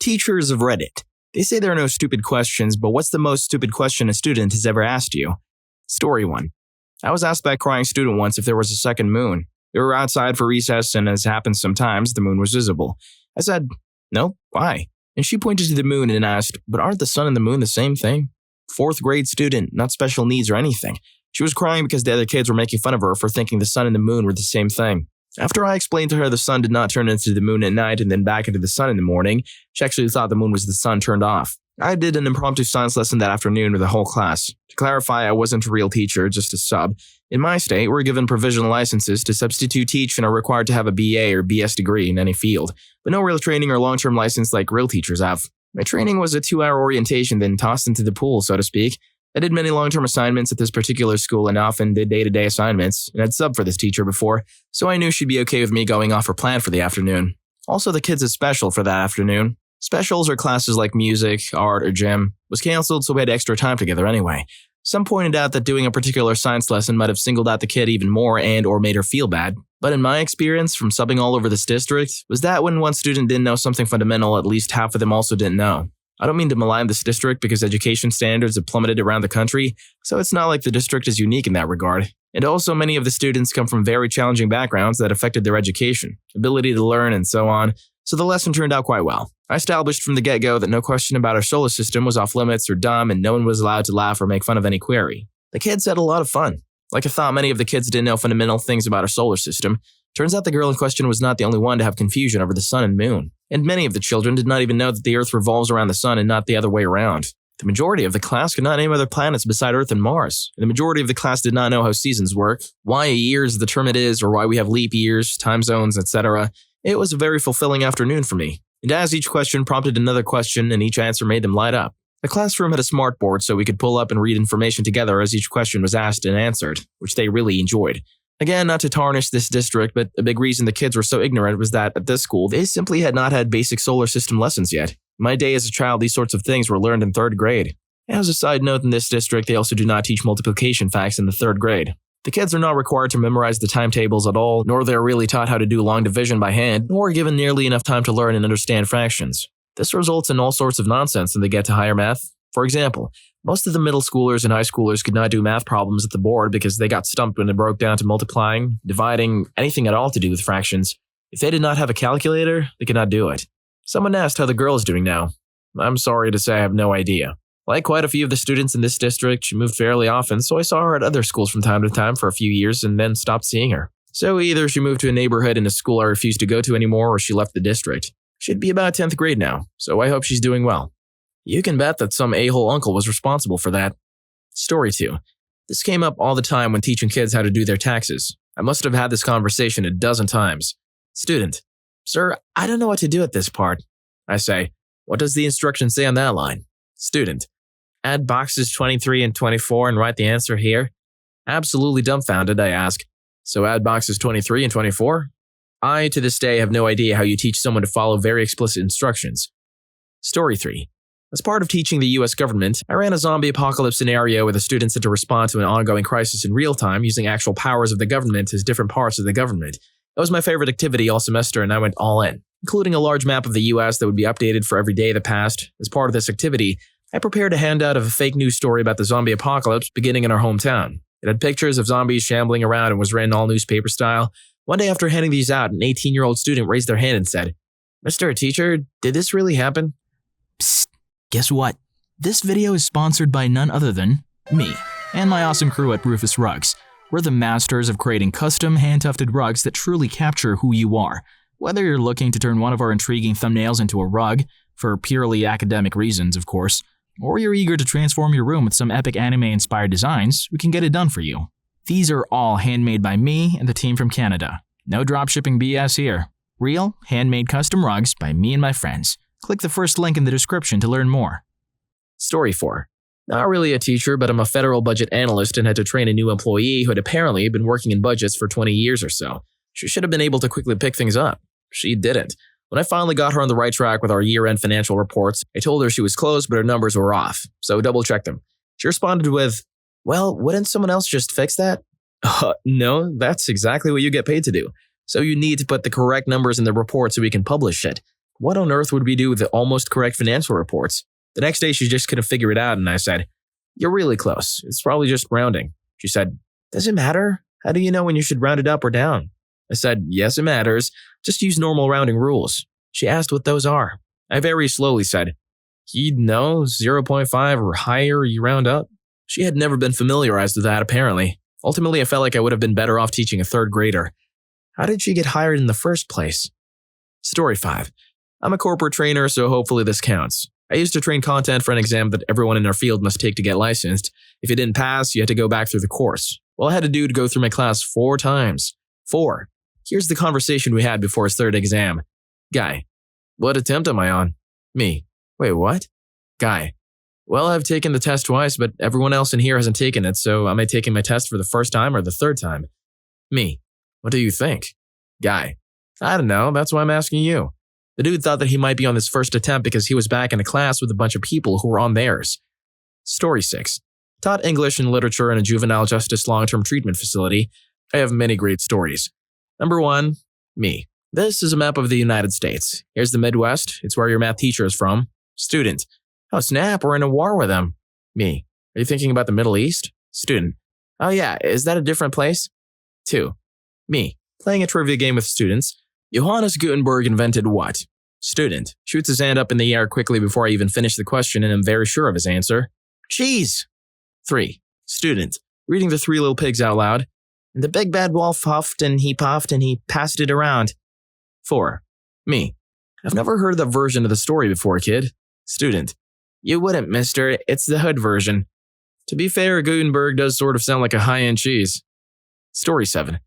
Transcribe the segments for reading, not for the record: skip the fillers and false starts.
Teachers have read it. They say there are no stupid questions, but what's the most stupid question a student has ever asked you? Story 1. I was asked by a crying student once if there was a second moon. We were outside for recess, and as happens sometimes, the moon was visible. I said, "No, why?" And she pointed to the moon and asked, "But aren't the sun and the moon the same thing?" 4th grade student, not special needs or anything. She was crying because the other kids were making fun of her for thinking the sun and the moon were the same thing. After I explained to her the sun did not turn into the moon at night and then back into the sun in the morning, she actually thought the moon was the sun turned off. I did an impromptu science lesson that afternoon with the whole class. To clarify, I wasn't a real teacher, just a sub. In my state, we're given provisional licenses to substitute teach and are required to have a BA or BS degree in any field, but no real training or long-term license like real teachers have. My training was a 2-hour orientation, then tossed into the pool, so to speak. I did many long-term assignments at this particular school and often did day-to-day assignments, and I'd subbed for this teacher before, so I knew she'd be okay with me going off her plan for the afternoon. Also, the kids' special for that afternoon. Specials or classes like music, art, or gym was canceled, so we had extra time together anyway. Some pointed out that doing a particular science lesson might have singled out the kid even more and or made her feel bad. But in my experience, from subbing all over this district, was that when one student didn't know something fundamental, at least half of them also didn't know. I don't mean to malign this district because education standards have plummeted around the country, so it's not like the district is unique in that regard. And also, many of the students come from very challenging backgrounds that affected their education, ability to learn, and so on, so the lesson turned out quite well. I established from the get-go that no question about our solar system was off limits or dumb, and no one was allowed to laugh or make fun of any query. The kids had a lot of fun. Like I thought many of the kids didn't know fundamental things about our solar system. Turns out the girl in question was not the only one to have confusion over the sun and moon. And many of the children did not even know that the Earth revolves around the sun and not the other way around. The majority of the class could not name other planets beside Earth and Mars. And the majority of the class did not know how seasons work, why a year is the term it is, or why we have leap years, time zones, etc. It was a very fulfilling afternoon for me. And as each question prompted another question and each answer made them light up. The classroom had a smart board so we could pull up and read information together as each question was asked and answered, which they really enjoyed. Again, not to tarnish this district, but a big reason the kids were so ignorant was that at this school, they simply had not had basic solar system lessons yet. In my day as a child, these sorts of things were learned in 3rd grade. As a side note, in this district, they also do not teach multiplication facts in the 3rd grade. The kids are not required to memorize the timetables at all, nor they're really taught how to do long division by hand, nor given nearly enough time to learn and understand fractions. This results in all sorts of nonsense when they get to higher math. For example, most of the middle schoolers and high schoolers could not do math problems at the board because they got stumped when it broke down to multiplying, dividing, anything at all to do with fractions. If they did not have a calculator, they could not do it. Someone asked how the girl is doing now. I'm sorry to say I have no idea. Like quite a few of the students in this district, she moved fairly often, so I saw her at other schools from time to time for a few years and then stopped seeing her. So either she moved to a neighborhood in a school I refused to go to anymore, or she left the district. She'd be about 10th grade now, so I hope she's doing well. You can bet that some a-hole uncle was responsible for that. Story 2. This came up all the time when teaching kids how to do their taxes. I must have had this conversation a dozen times. Student: "Sir, I don't know what to do at this part." I say, "What does the instruction say on that line?" Student: "Add boxes 23 and 24 and write the answer here." Absolutely dumbfounded, I ask, "So add boxes 23 and 24? I, to this day, have no idea how you teach someone to follow very explicit instructions. Story 3. As part of teaching the US government, I ran a zombie apocalypse scenario where the students had to respond to an ongoing crisis in real time using actual powers of the government as different parts of the government. That was my favorite activity all semester, and I went all in, including a large map of the US that would be updated for every day that passed. As part of this activity, I prepared a handout of a fake news story about the zombie apocalypse beginning in our hometown. It had pictures of zombies shambling around and was written all newspaper style. One day after handing these out, an 18-year-old student raised their hand and said, "Mr. Teacher, did this really happen?" Psst, guess what? This video is sponsored by none other than me and my awesome crew at Rufus Rugs. We're the masters of creating custom hand-tufted rugs that truly capture who you are. Whether you're looking to turn one of our intriguing thumbnails into a rug, for purely academic reasons, of course, or you're eager to transform your room with some epic anime-inspired designs, we can get it done for you. These are all handmade by me and the team from Canada. No dropshipping BS here. Real, handmade custom rugs by me and my friends. Click the first link in the description to learn more. Story 4. Not really a teacher, but I'm a federal budget analyst and had to train a new employee who had apparently been working in budgets for 20 years or so. She should have been able to quickly pick things up. She didn't. When I finally got her on the right track with our year-end financial reports, I told her she was close, but her numbers were off, so double-checked them. She responded with, "Well, wouldn't someone else just fix that?" No, that's exactly what you get paid to do. So you need to put the correct numbers in the report so we can publish it. What on earth would we do with the almost correct financial reports? The next day, she just couldn't figure it out, and I said, "You're really close. It's probably just rounding." She said, "Does it matter? How do you know when you should round it up or down?" I said, "Yes, it matters. Just use normal rounding rules." She asked what those are. I very slowly said, "You'd know, 0.5 or higher you round up." She had never been familiarized with that, apparently. Ultimately, I felt like I would have been better off teaching a third grader. How did she get hired in the first place? Story 5. I'm a corporate trainer, so hopefully this counts. I used to train content for an exam that everyone in our field must take to get licensed. If you didn't pass, you had to go back through the course. Well, I had a dude go through my class 4 times. 4. Here's the conversation we had before his third exam. Guy: "What attempt am I on?" Me: "Wait, what?" Guy: "Well, I've taken the test twice, but everyone else in here hasn't taken it, so am I taking my test for the first time or the third time?" Me: "What do you think?" Guy: "I don't know, that's why I'm asking you." The dude thought that he might be on his first attempt because he was back in a class with a bunch of people who were on theirs. Story 6. Taught English and literature in a juvenile justice long-term treatment facility. I have many great stories. Number 1, me. This is a map of the United States. Here's the Midwest. It's where your math teacher is from. Student: "Oh snap, we're in a war with them." Me: "Are you thinking about the Middle East?" Student: "Oh yeah, is that a different place?" 2. Me. Playing a trivia game with students. Johannes Gutenberg invented what? Student: Shoots his hand up in the air quickly before I even finish the question and am very sure of his answer. Cheese! 3. Student: Reading the Three Little Pigs out loud. And the big bad wolf huffed and he puffed and he passed it around. 4. Me. I've never heard that version of the story before, kid. Student: You wouldn't, mister. It's the hood version. To be fair, Gutenberg does sort of sound like a high-end cheese. Story 7.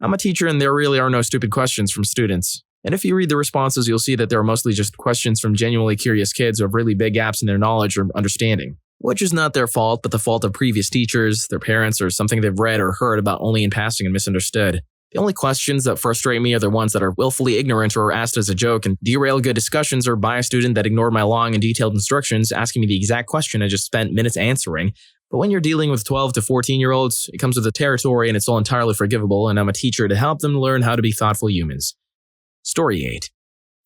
I'm a teacher and there really are no stupid questions from students. And if you read the responses, you'll see that they're mostly just questions from genuinely curious kids who have really big gaps in their knowledge or understanding. Which is not their fault, but the fault of previous teachers, their parents, or something they've read or heard about only in passing and misunderstood. The only questions that frustrate me are the ones that are willfully ignorant or asked as a joke and derail good discussions, or by a student that ignored my long and detailed instructions asking me the exact question I just spent minutes answering. But when you're dealing with 12 to 14-year-olds, it comes with the territory and it's all entirely forgivable, and I'm a teacher to help them learn how to be thoughtful humans. Story 8.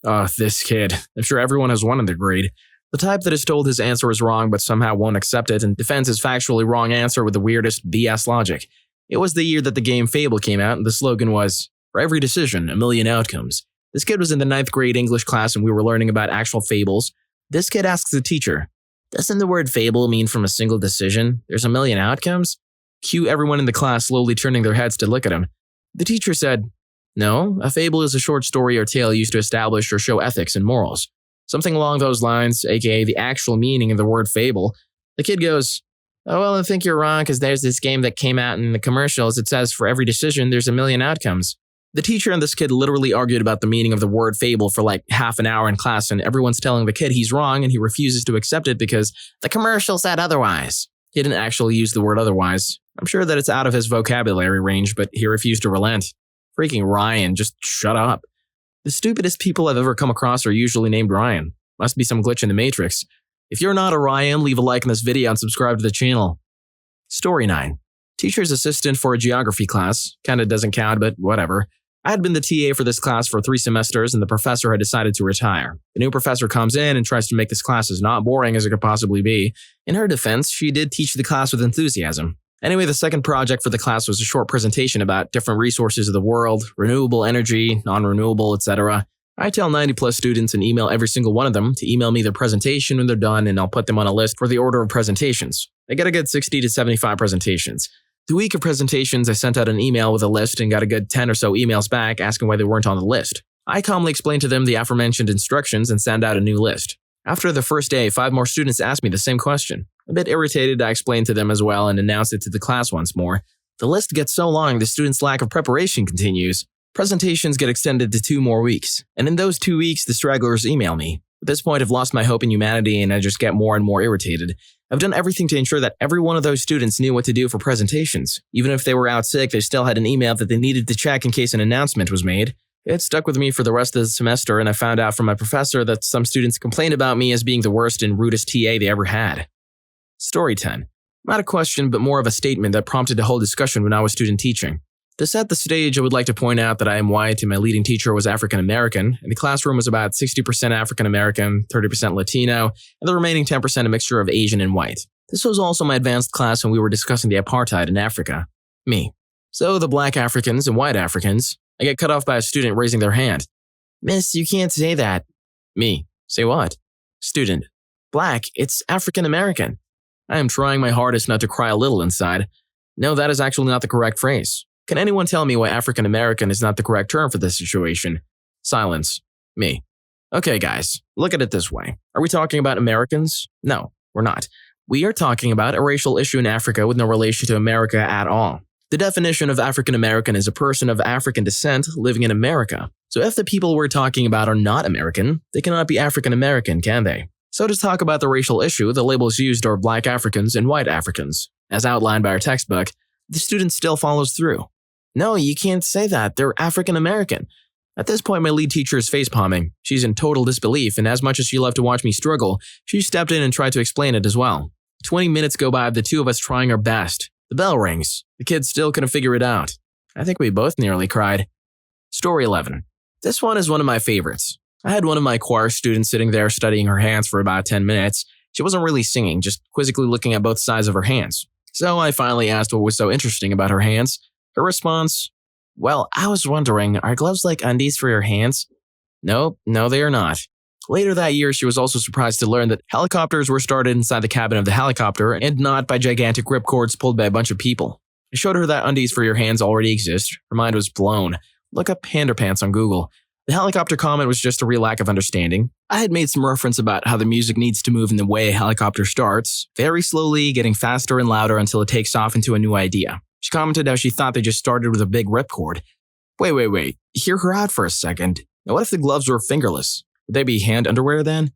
Oh, this kid. I'm sure everyone has one in their grade. The type that is told his answer is wrong but somehow won't accept it and defends his factually wrong answer with the weirdest BS logic. It was the year that the game Fable came out, and the slogan was, "For every decision, a million outcomes." This kid was in the 9th grade English class and we were learning about actual fables. This kid asks the teacher, "Doesn't the word fable mean from a single decision, there's a million outcomes?" Cue everyone in the class slowly turning their heads to look at him. The teacher said, "No, a fable is a short story or tale used to establish or show ethics and morals. Something along those lines, aka the actual meaning of the word fable." The kid goes, "Oh, well, I think you're wrong because there's this game that came out in the commercials. It says for every decision, there's a million outcomes." The teacher and this kid literally argued about the meaning of the word fable for like half an hour in class, and everyone's telling the kid he's wrong and he refuses to accept it because the commercial said otherwise. He didn't actually use the word otherwise. I'm sure that it's out of his vocabulary range, but he refused to relent. Freaking Ryan, just shut up. The stupidest people I've ever come across are usually named Ryan. Must be some glitch in the Matrix. If you're not a Ryan, leave a like on this video and subscribe to the channel. Story 9. Teacher's assistant for a geography class. Kinda doesn't count, but whatever. I had been the TA for this class for 3 semesters and the professor had decided to retire. The new professor comes in and tries to make this class as not boring as it could possibly be. In her defense, she did teach the class with enthusiasm. Anyway, the second project for the class was a short presentation about different resources of the world, renewable energy, non-renewable, etc. I tell 90+ students and email every single one of them to email me their presentation when they're done, and I'll put them on a list for the order of presentations. I get a good 60 to 75 presentations. The week of presentations, I sent out an email with a list and got a good 10 or so emails back asking why they weren't on the list. I calmly explain to them the aforementioned instructions and send out a new list. After the first day, 5 more students asked me the same question. A bit irritated, I explained to them as well and announced it to the class once more. The list gets so long, the students' lack of preparation continues. Presentations get extended to 2 more weeks, and in those 2 weeks, the stragglers email me. At this point, I've lost my hope in humanity and I just get more and more irritated. I've done everything to ensure that every one of those students knew what to do for presentations. Even if they were out sick, they still had an email that they needed to check in case an announcement was made. It stuck with me for the rest of the semester, and I found out from my professor that some students complained about me as being the worst and rudest TA they ever had. Story 10. Not a question, but more of a statement that prompted a whole discussion when I was student teaching. To set the stage, I would like to point out that I am white and my leading teacher was African American, and the classroom was about 60% African American, 30% Latino, and the remaining 10% a mixture of Asian and white. This was also my advanced class when we were discussing the apartheid in Africa. Me. So the black Africans and white Africans. I get cut off by a student raising their hand. Miss, you can't say that. Me. Say what? Student. Black, it's African American. I am trying my hardest not to cry a little inside. No, that is actually not the correct phrase. Can anyone tell me why African American is not the correct term for this situation? Silence. Me. Okay, guys, look at it this way. Are we talking about Americans? No, we're not. We are talking about a racial issue in Africa with no relation to America at all. The definition of African American is a person of African descent living in America. So if the people we're talking about are not American, they cannot be African American, can they? So to talk about the racial issue, the labels used are black Africans and white Africans. As outlined by our textbook, the student still follows through. No, you can't say that. They're African American. At this point, my lead teacher is facepalming. She's in total disbelief, and as much as she loved to watch me struggle, she stepped in and tried to explain it as well. 20 minutes go by of the two of us trying our best. The bell rings. The kids still couldn't figure it out. I think we both nearly cried. Story 11. This one is one of my favorites. I had one of my choir students sitting there studying her hands for about 10 minutes. She wasn't really singing, just quizzically looking at both sides of her hands. So I finally asked what was so interesting about her hands. Her response, well, I was wondering, are gloves like undies for your hands? No, they are not. Later that year, she was also surprised to learn that helicopters were started inside the cabin of the helicopter and not by gigantic ripcords pulled by a bunch of people. I showed her that undies for your hands already exist. Her mind was blown. Look up panda pants on Google. The helicopter comment was just a real lack of understanding. I had made some reference about how the music needs to move in the way a helicopter starts, very slowly, getting faster and louder until it takes off into a new idea. She commented how she thought they just started with a big ripcord. Wait. Hear her out for a second. Now what if the gloves were fingerless? Would they be hand underwear then?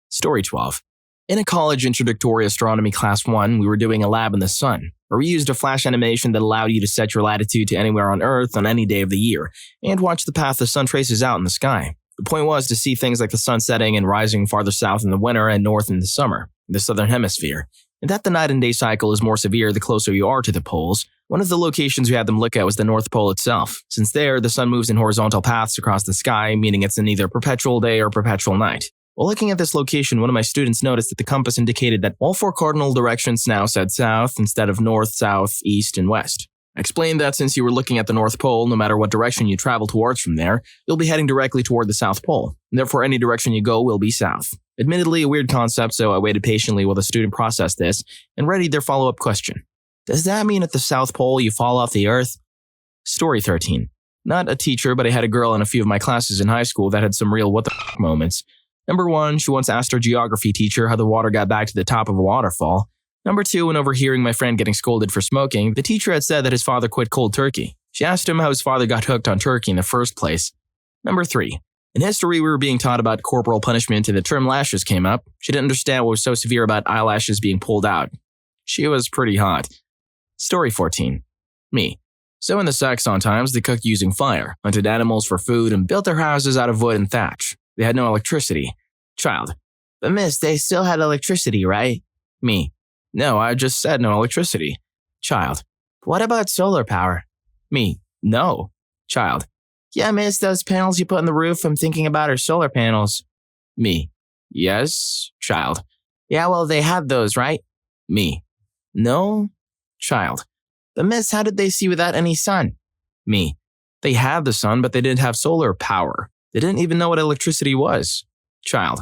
Story 12. In a college introductory astronomy class 1, we were doing a lab in the sun, where we used a flash animation that allowed you to set your latitude to anywhere on Earth on any day of the year, and watch the path the sun traces out in the sky. The point was to see things like the sun setting and rising farther south in the winter and north in the summer, in the southern hemisphere, and that the night and day cycle is more severe the closer you are to the poles. One of the locations we had them look at was the North Pole itself, since there, the sun moves in horizontal paths across the sky, meaning it's in either perpetual day or perpetual night. While looking at this location, one of my students noticed that the compass indicated that all 4 cardinal directions now said south instead of north, south, east, and west. I explained that since you were looking at the North Pole, no matter what direction you travel towards from there, you'll be heading directly toward the South Pole, and therefore any direction you go will be south. Admittedly, a weird concept, so I waited patiently while the student processed this and readied their follow-up question. Does that mean at the South Pole you fall off the Earth? Story 13. Not a teacher, but I had a girl in a few of my classes in high school that had some real what the f*** moments. Number 1, she once asked her geography teacher how the water got back to the top of a waterfall. Number 2, when overhearing my friend getting scolded for smoking, the teacher had said that his father quit cold turkey. She asked him how his father got hooked on turkey in the first place. Number 3. In history, we were being taught about corporal punishment and the term lashes came up. She didn't understand what was so severe about eyelashes being pulled out. She was pretty hot. Story 14. Me. So in the Saxon times, they cooked using fire, hunted animals for food, and built their houses out of wood and thatch. They had no electricity. Child. But miss, they still had electricity, right? Me. No, I just said no electricity. Child. What about solar power? Me. No. Child. Yeah, miss, those panels you put on the roof, I'm thinking about are solar panels. Me. Yes. Child. Yeah, well, they had those, right? Me. No. Child. But miss, how did they see without any sun? Me. They had the sun, but they didn't have solar power. They didn't even know what electricity was. Child.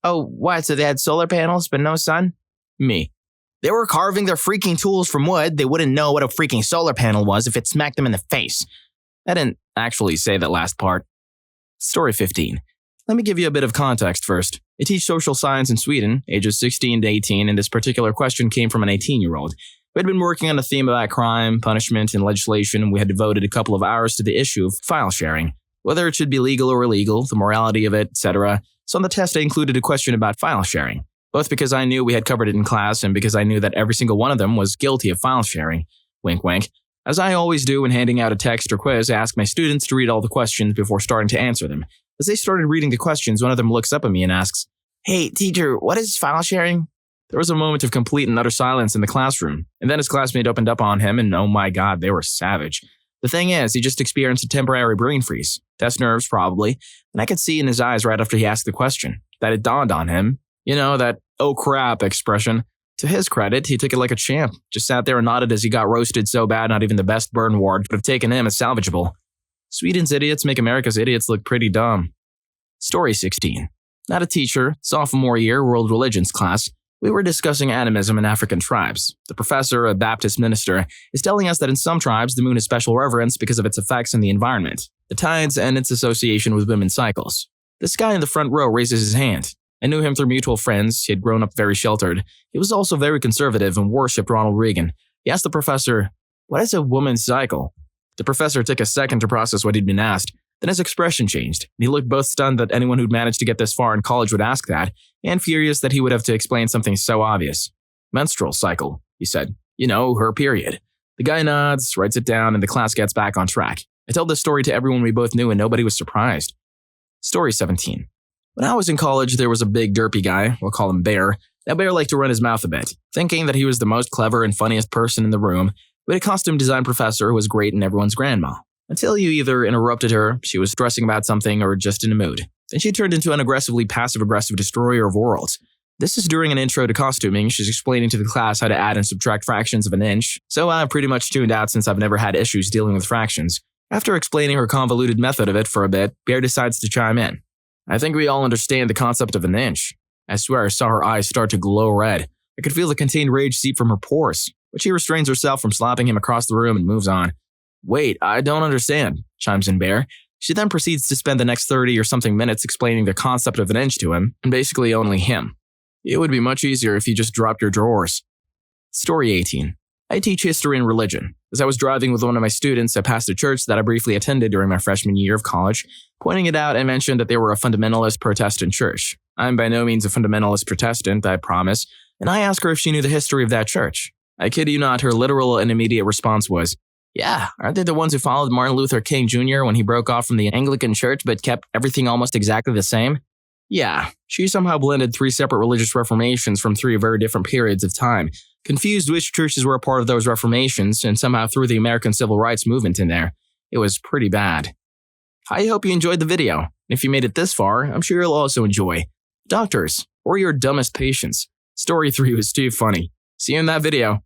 Oh, what, so they had solar panels, but no sun? Me. They were carving their freaking tools from wood. They wouldn't know what a freaking solar panel was if it smacked them in the face. I didn't actually say that last part. Story 15. Let me give you a bit of context first. I teach social science in Sweden, ages 16 to 18, and this particular question came from an 18-year-old. We had been working on a theme about crime, punishment, and legislation, and we had devoted a couple of hours to the issue of file sharing, whether it should be legal or illegal, the morality of it, etc. So on the test, I included a question about file sharing, both because I knew we had covered it in class and because I knew that every single one of them was guilty of file sharing. Wink, wink. As I always do when handing out a text or quiz, I ask my students to read all the questions before starting to answer them. As they started reading the questions, one of them looks up at me and asks, "Hey, teacher, what is file sharing?" There was a moment of complete and utter silence in the classroom, and then his classmate opened up on him, and oh my god, they were savage. The thing is, he just experienced a temporary brain freeze. Test nerves, probably. And I could see in his eyes right after he asked the question that it dawned on him. You know, that "oh crap" expression. To his credit, he took it like a champ. Just sat there and nodded as he got roasted so bad not even the best burn ward would have taken him as salvageable. Sweden's idiots make America's idiots look pretty dumb. Story 16. Not a teacher, sophomore year, world religions class. We were discussing animism in African tribes. The professor, a Baptist minister, is telling us that in some tribes the moon has special reverence because of its effects on the environment, the tides, and its association with women's cycles. This guy in the front row raises his hand. I knew him through mutual friends. He had grown up very sheltered. He was also very conservative and worshipped Ronald Reagan. He asked the professor, "What is a woman's cycle?" The professor took a second to process what he'd been asked. Then his expression changed, and he looked both stunned that anyone who'd managed to get this far in college would ask that, and furious that he would have to explain something so obvious. "Menstrual cycle," he said. "You know, her period." The guy nods, writes it down, and the class gets back on track. I told this story to everyone we both knew, and nobody was surprised. Story 17. When I was in college, there was a big derpy guy, we'll call him Bear. That Bear liked to run his mouth a bit, thinking that he was the most clever and funniest person in the room. We had a costume design professor who was great and everyone's grandma. Until you either interrupted her, she was stressing about something, or just in a mood. Then she turned into an aggressively passive-aggressive destroyer of worlds. This is during an intro to costuming. She's explaining to the class how to add and subtract fractions of an inch, so I've pretty much tuned out since I've never had issues dealing with fractions. After explaining her convoluted method of it for a bit, Bear decides to chime in. "I think we all understand the concept of an inch." I swear I saw her eyes start to glow red. I could feel the contained rage seep from her pores, but she restrains herself from slapping him across the room and moves on. "Wait, I don't understand," chimes in Bear. She then proceeds to spend the next 30 or something minutes explaining the concept of an inch to him, and basically only him. It would be much easier if you just dropped your drawers. Story 18. I teach history and religion. As I was driving with one of my students, I passed a church that I briefly attended during my freshman year of college. Pointing it out, I mentioned that they were a fundamentalist Protestant church. I'm by no means a fundamentalist Protestant, I promise, and I asked her if she knew the history of that church. I kid you not, her literal and immediate response was, "Yeah, aren't they the ones who followed Martin Luther King Jr. when he broke off from the Anglican Church but kept everything almost exactly the same?" Yeah, she somehow blended 3 separate religious reformations from 3 very different periods of time, confused which churches were a part of those reformations, and somehow threw the American Civil Rights Movement in there. It was pretty bad. I hope you enjoyed the video. If you made it this far, I'm sure you'll also enjoy Doctors, or Your Dumbest Patients. Story 3 was too funny. See you in that video.